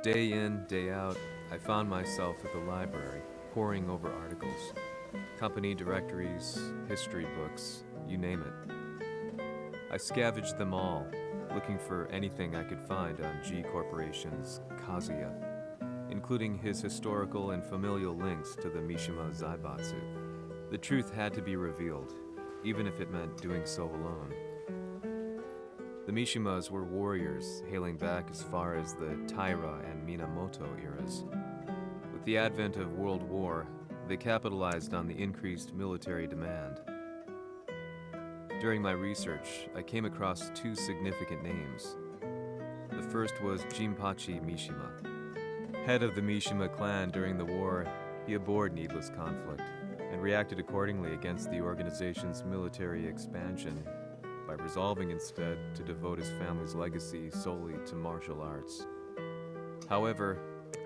Day in, day out, I found myself at the library, poring over articles. Company directories, history books, you name it. I scavenged them all, looking for anything I could find on G Corporation's Kazuya, including his historical and familial links to the Mishima Zaibatsu. The truth had to be revealed, even if it meant doing so alone. The Mishimas were warriors hailing back as far as the Taira and Minamoto eras. With the advent of World War, they capitalized on the increased military demand. During my research, I came across two significant names. The first was Jinpachi Mishima. Head of the Mishima clan during the war, he abhorred needless conflict and reacted accordingly against the organization's military expansion by resolving instead to devote his family's legacy solely to martial arts. However,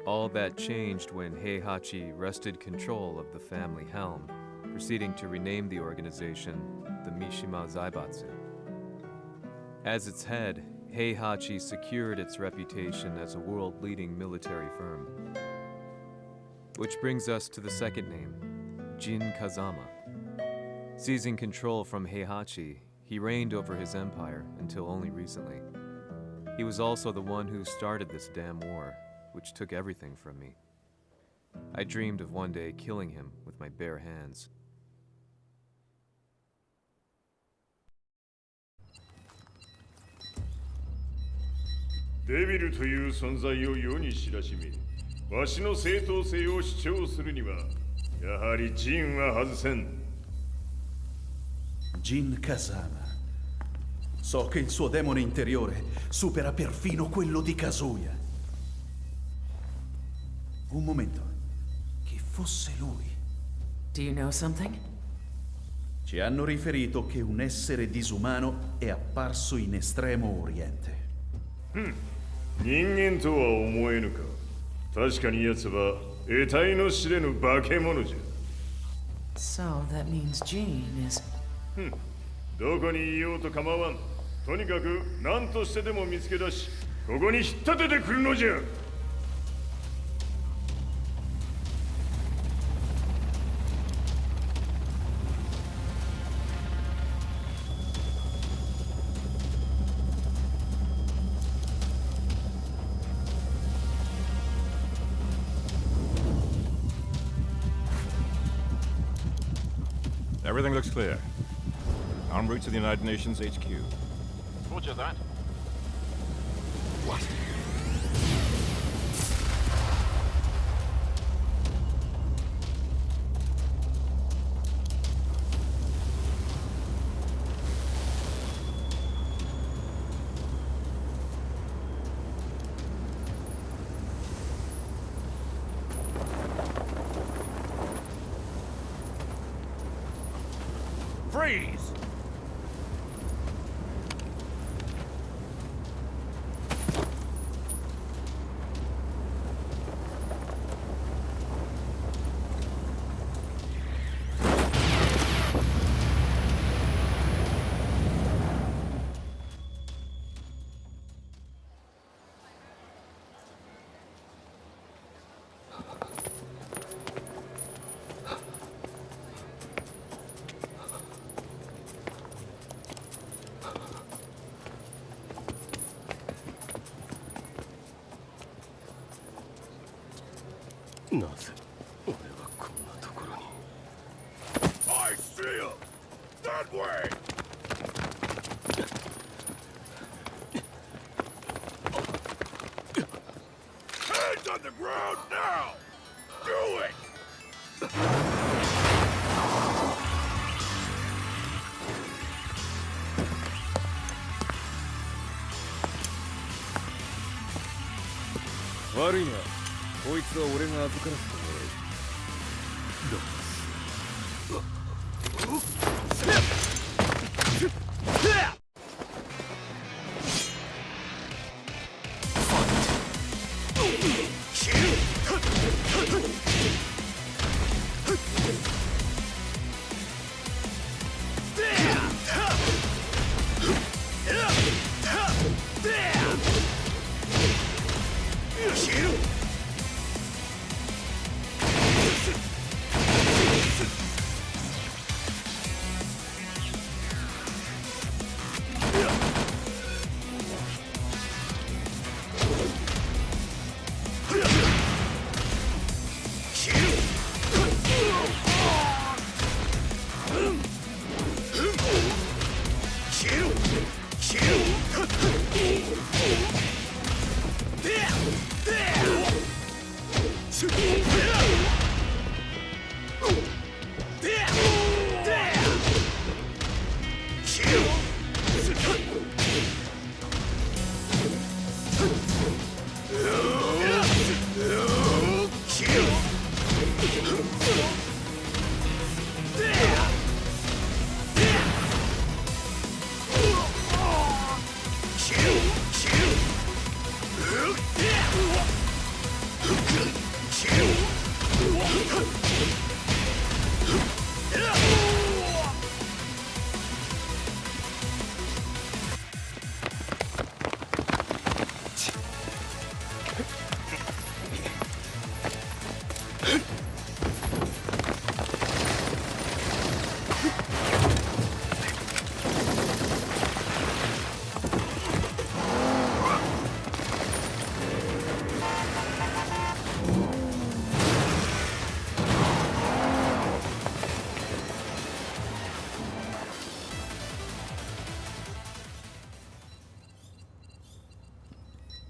all that changed when Heihachi wrested control of the family helm, proceeding to rename the organization the Mishima Zaibatsu. As its head, Heihachi secured its reputation as a world-leading military firm. Which brings us to the second name, Jin Kazama. Seizing control from Heihachi, he reigned over his empire until only recently. He was also the one who started this damn war, which took everything from me. I dreamed of one day killing him with my bare hands. Devil という存在を世に知らしみ、わしの正当性を主張するには、やはりジンは外せん。Jin Kazama. So che il suo demone interiore supera perfino quello di Kazuya. Un momento. Chi fosse lui? Do you know something? Ci hanno riferito che un essere disumano è apparso in Estremo Oriente. 人間とは思えぬか。確かに奴は得体の知れぬ化け物じゃ。So that means Jean is... どこにいようと構わん。とにかく何としてでも見つけ出し、ここに引っ立ててくるのじゃ。Everything looks clear. En route to the United Nations HQ. Roger that. What? Freeze! I see him! That way! Hands on the ground now! Do it! Worry not. こいつは俺が預からせてもらう。Shoot!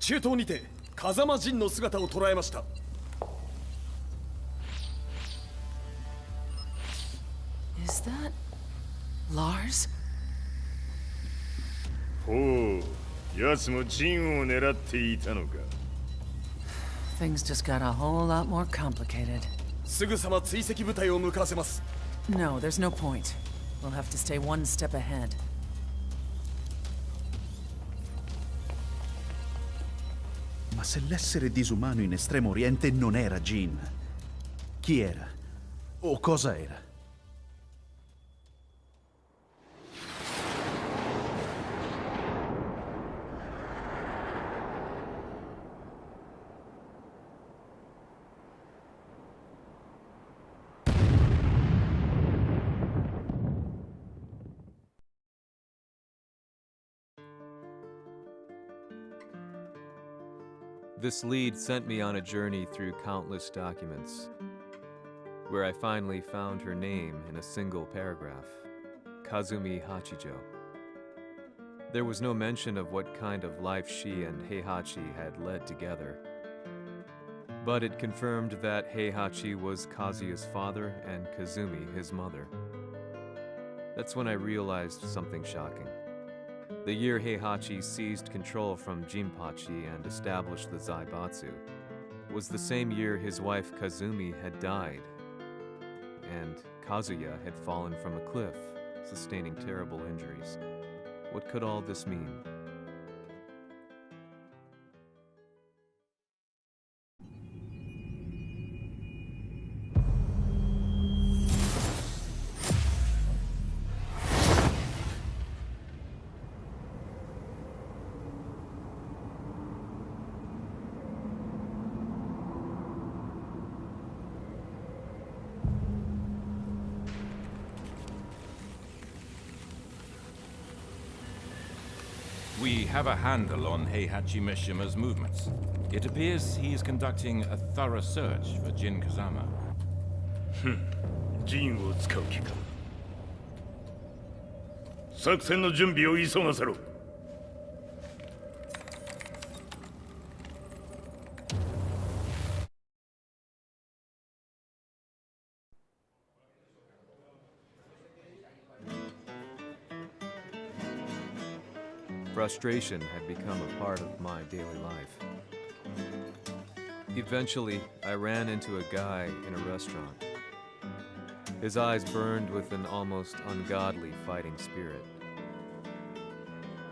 中東にて風間陣の姿を捉えました。Is that Lars? ほう、奴もジンを狙っていたのか。Things just got a whole lot more complicated. すぐさま追跡部隊を向かわせます。No, there's no point. We'll have to stay one step ahead. Ma se l'essere disumano in Estremo Oriente non era Jin, chi era? O cosa era? This lead sent me on a journey through countless documents, where I finally found her name in a single paragraph, Kazumi Hachijo. There was no mention of what kind of life she and Heihachi had led together, but it confirmed that Heihachi was Kazuya's father and Kazumi his mother. That's when I realized something shocking. The year Heihachi seized control from Jinpachi and established the Zaibatsu was the same year his wife Kazumi had died, and Kazuya had fallen from a cliff, sustaining terrible injuries. What could all this mean? We have a handle on Heihachi Mishima's movements. It appears he is conducting a thorough search for Jin Kazama. ジンを使う気か。作戦の準備を急がせろ。Frustration had become a part of my daily life. Eventually, I ran into a guy in a restaurant. His eyes burned with an almost ungodly fighting spirit.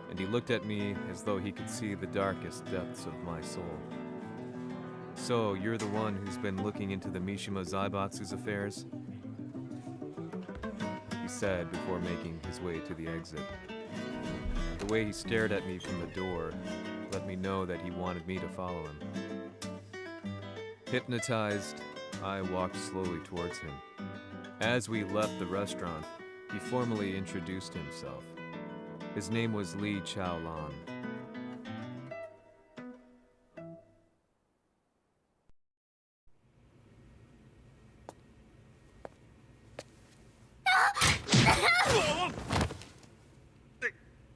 And he looked at me as though he could see the darkest depths of my soul. So, you're the one who's been looking into the Mishima Zaibatsu's affairs? He said before making his way to the exit. The way he stared at me from the door let me know that he wanted me to follow him. Hypnotized, I walked slowly towards him. As we left the restaurant, he formally introduced himself. His name was Li Chaolan.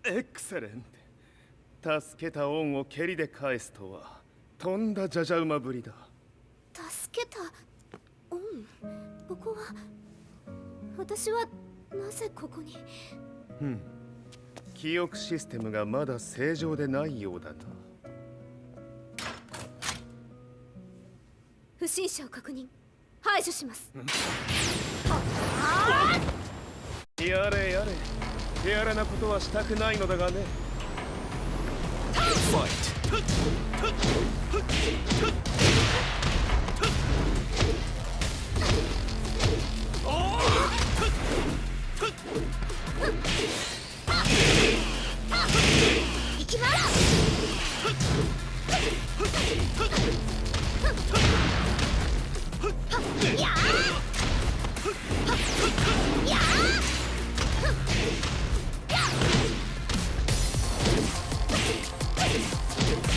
Excellent. 助けた恩を蹴りで返すとはとんだじゃじゃ馬ぶりだ。助けた恩。ここは私はなぜここに。記憶システムがまだ正常でないようだな。不審者を確認。排除します。やれやれ。手荒なことはしたくないのだがね。行きまら。やあ。やあ。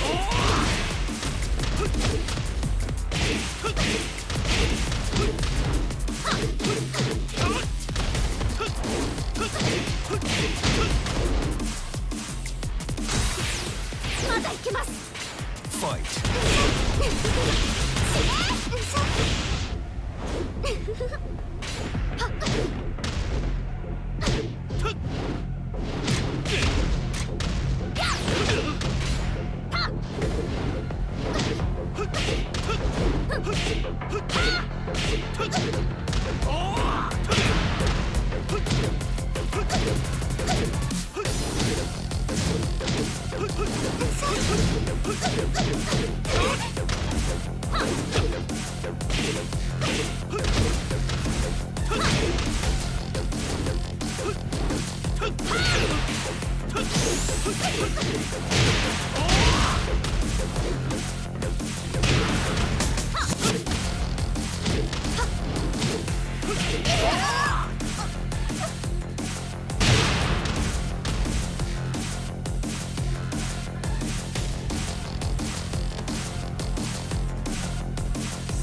Oh!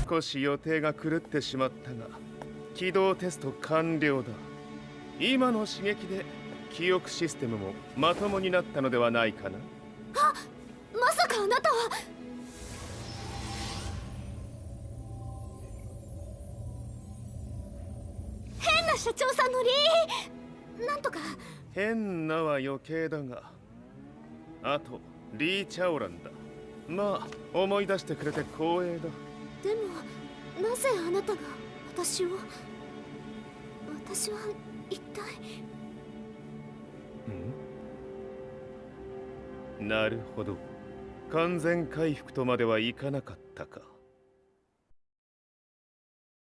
少し予定が狂ってしまったが起動テスト完了だ。今の刺激で記憶システムもまともになったのではないかな。あ、まさかあなたは。変な社長さんのなんとか。変なは余計だが、あとリー・チャオランだ。まあ思い出してくれて光栄だ。でもなぜあなたが私は一体。なるほど、完全回復とまではいかなかったか。